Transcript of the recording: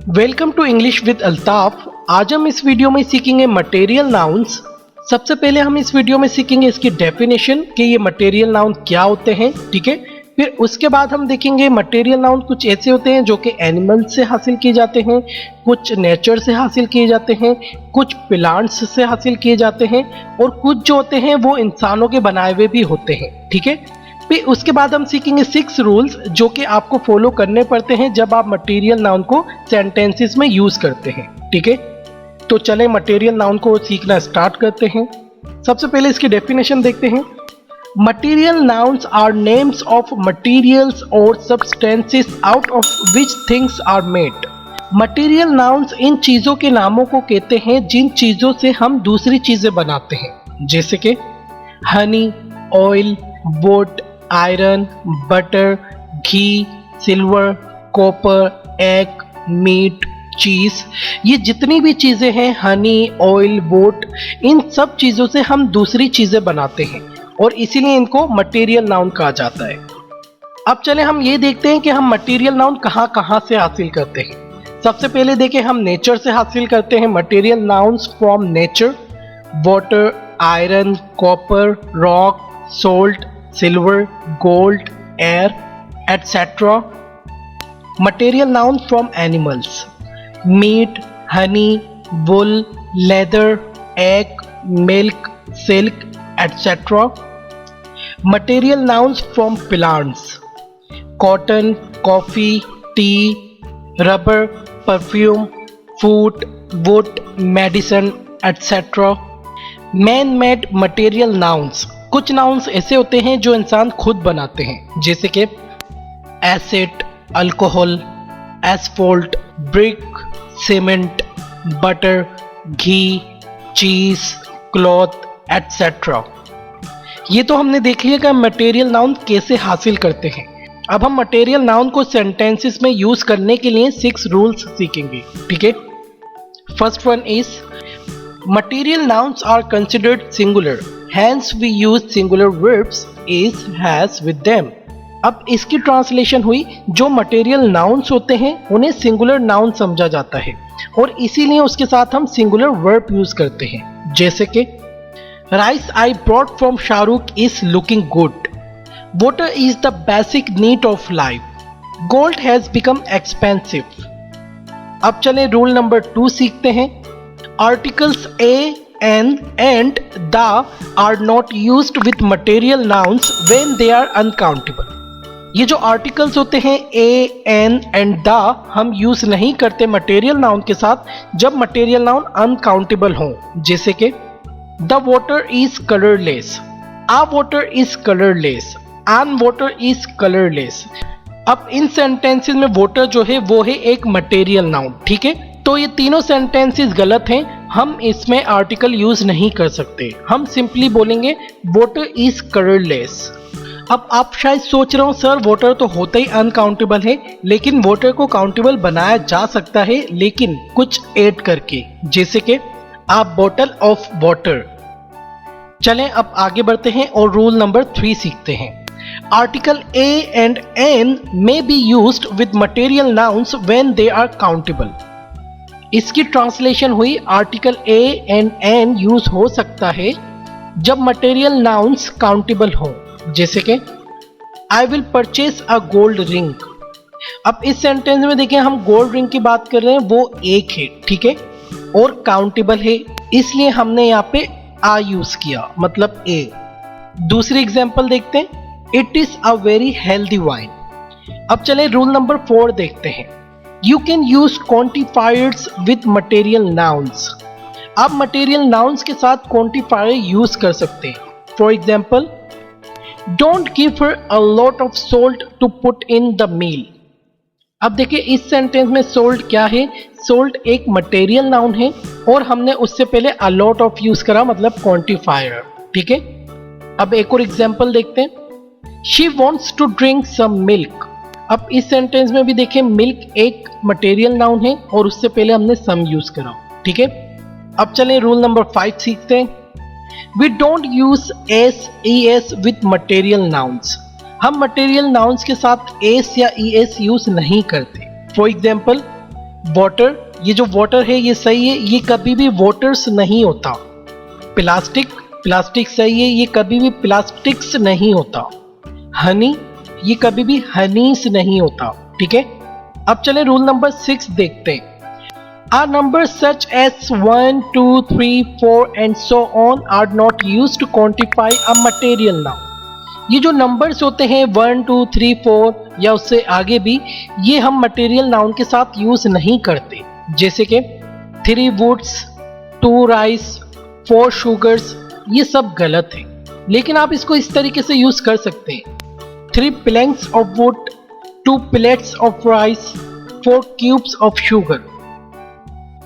Welcome to English with Altaf. आज हम इस वीडियो में सीखेंगे मटेरियल नाउन्स। सबसे पहले हम इस वीडियो में सीखेंगे इसकी डेफिनेशन कि ये मटेरियल नाउन क्या होते हैं, ठीक है। फिर उसके बाद हम देखेंगे मटेरियल नाउन कुछ ऐसे होते हैं जो कि एनिमल्स से हासिल किए जाते हैं, कुछ नेचर से हासिल किए जाते हैं, कुछ प्लांट्स से हासिल किए जाते हैं और कुछ जो होते हैं वो इंसानों के बनाए हुए भी होते हैं, ठीक है। फिर उसके बाद हम सीखेंगे 6 रूल्स जो कि आपको फॉलो करने पड़ते हैं जब आप मटेरियल नाउन को सेंटेंसेस में यूज करते हैं, ठीक है। तो चलें मटेरियल नाउन को सीखना स्टार्ट करते हैं। सबसे पहले इसकी डेफिनेशन देखते हैं। Material nouns are names of materials और substances out of which things are made. Material nouns इन चीजों के नामों को कहते हैं जिन चीजों से हम दूसरी चीजें बनाते हैं, जैसे कि honey, oil, wood, iron, butter, ghee, silver, copper, egg, meat, cheese. ये जितनी भी चीजें हैं, हनी, ऑयल, वुड, इन सब चीजों से हम दूसरी चीजें बनाते हैं और इसीलिए इनको मटेरियल नाउन कहा जाता है। अब चले हम ये देखते हैं कि हम मटेरियल नाउन कहाँ कहाँ से हासिल करते हैं। सबसे पहले देखें, हम नेचर से हासिल करते हैं material nouns from nature. Water, iron, copper, rock, salt, silver, gold, air, etcetera. Material noun from animals, meat, honey, wool, leather, egg, milk, silk, etcetera. Material nouns from plants, cotton, coffee, tea, rubber, perfume, food, wood, medicine, etcetera. Man made material nouns, कुछ nouns ऐसे होते हैं जो इंसान खुद बनाते हैं, जैसे कि acid, alcohol, asphalt, brick, cement, butter, ghee, cheese, cloth, etcetera. ये तो हमने देख लिया कि मटेरियल नाउन कैसे हासिल करते हैं। अब हम मटेरियल नाउन को सेंटेंसेस में यूज करने के लिए 6 रूल्स सीखेंगे, ठीक है। First one is material nouns are considered singular, hence we use singular verbs is, has with them। अब इसकी ट्रांसलेशन हुई, जो मटेरियल नाउन्स होते हैं उन्हें सिंगुलर नाउन समझा जाता है और इसीलिए उसके साथ हम सिंगुलर वर्ब यूज करते हैं, जैसे कि rice I brought from Shahrukh is looking good. Water is the basic need of life. Gold has become expensive. अब चलें रूल नंबर 2 सीखते हैं। Articles a, N and the are not used with material nouns when they are uncountable। ये जो articles होते हैं A, N and the हम use नहीं करते मटेरियल नाउन के साथ जब मटेरियल नाउन अनकाउंटेबल हो, जैसे कि The water is colorless, A water is colorless, An water is colorless। अब इन सेंटेंसेस में वाटर जो है वो है एक मटेरियल नाउन, ठीक है। तो ये तीनों सेंटेंसेस गलत हैं, हम इसमें आर्टिकल यूज नहीं कर सकते। हम सिंपली बोलेंगे वाटर इज कलरलेस। अब आप शायद सोच रहे हो सर वाटर तो होता ही अनकाउंटेबल है, लेकिन वाटर को काउंटेबल बनाया जा सकता है, लेकिन कुछ ऐड करके, जैसे कि अ बॉटल ऑफ वाटर। चलें अब आगे बढ़ते हैं और रूल नंबर 3 सीखते हैं। Article a and an may be used with material nouns when they are countable. इसकी ट्रांसलेशन हुई, article a and an use हो सकता है जब मटेरियल नाउन्स काउंटेबल हो, जैसे कि I will purchase a gold ring. अब इस सेंटेंस में देखिए हम गोल्ड रिंग की बात कर रहे हैं, वो एक है, ठीक है, और काउंटेबल है, इसलिए हमने यहाँ पे आ यूज किया, मतलब ए। दूसरी एग्जांपल देखते हैं, it is a very healthy wine. अब चले रूल नंबर 4 देखते हैं। You can use quantifiers with material nouns। आप material nouns के साथ quantifier यूज कर सकते हैं। For example, don't give her a lot of salt to put in the meal। अब देखिए इस सेंटेंस में salt क्या है? Salt एक material noun है और हमने उससे पहले a lot of यूज करा, मतलब quantifier, ठीक है। अब एक और एग्जाम्पल देखते हैं। She wants to drink some milk। अब इस सेंटेंस में भी देखें मिल्क एक मटेरियल नाउन है और उससे पहले हमने सम यूज करा, ठीक है। अब चलें रूल नंबर 5 सीखते हैं। We don't use s, e s with material nouns. हम मटेरियल नाउन्स के साथ एस या ई एस यूज नहीं करते। फॉर एग्जाम्पल, वाटर, ये जो वाटर है ये सही है, ये कभी भी वाटर्स नहीं होता। प्लास्टिक, प्लास्टिक सही है, ये कभी भी प्लास्टिक्स नहीं होता। हनी, ये कभी भी हनीस नहीं होता। ठीक है, अब चले रूल नंबर 6 देखते हैं। A numbers such as 1, 2, 3, 4 and so on are not used to quantify a material noun. ये जो नंबर्स होते हैं 1, 2, 3, 4 या उससे आगे भी, ये हम मटेरियल नाउन के साथ यूज नहीं करते। जैसे कि 3 woods, 2 rice, 4 sugars, ये सब गलत है। लेकिन आप इसको इस तरीके से यूज कर सकते हैं, 3 planks of wood, 2 plates of rice, 4 cubes of sugar।